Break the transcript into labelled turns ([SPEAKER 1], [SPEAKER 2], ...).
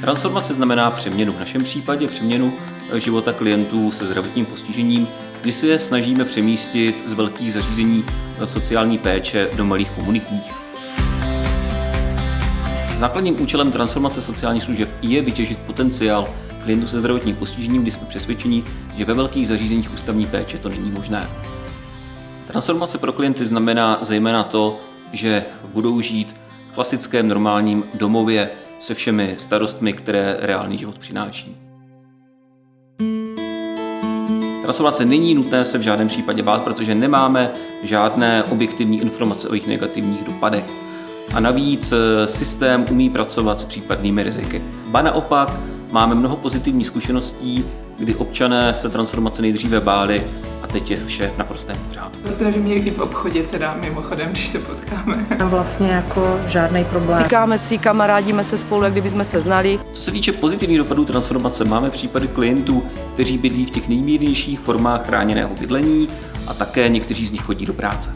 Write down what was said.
[SPEAKER 1] Transformace znamená přeměnu, v našem případě přeměnu života klientů se zdravotním postižením, kdy se je snažíme přemístit z velkých zařízení sociální péče do malých komunitních. Základním účelem transformace sociálních služeb je vytěžit potenciál klientů se zdravotním postižením, kdy jsme přesvědčeni, že ve velkých zařízeních ústavní péče to není možné. Transformace pro klienty znamená zejména to, že budou žít v klasickém normálním domově se všemi starostmi, které reálný život přináší. Transformace není nutné se v žádném případě bát, protože nemáme žádné objektivní informace o jejich negativních dopadech. A navíc systém umí pracovat s případnými riziky. Ba naopak, máme mnoho pozitivních zkušeností, kdy občané se transformace nejdříve báli a teď je vše v naprostém pořádku.
[SPEAKER 2] Zdraví mě i v obchodě teda mimochodem, když se potkáme.
[SPEAKER 3] Vlastně jako žádný problém.
[SPEAKER 4] Týkáme si, kamarádíme se spolu, jak kdyby jsme se znali.
[SPEAKER 1] Co se týče pozitivních dopadů transformace, máme případy klientů, kteří bydlí v těch nejmírnějších formách chráněného bydlení a také někteří z nich chodí do práce.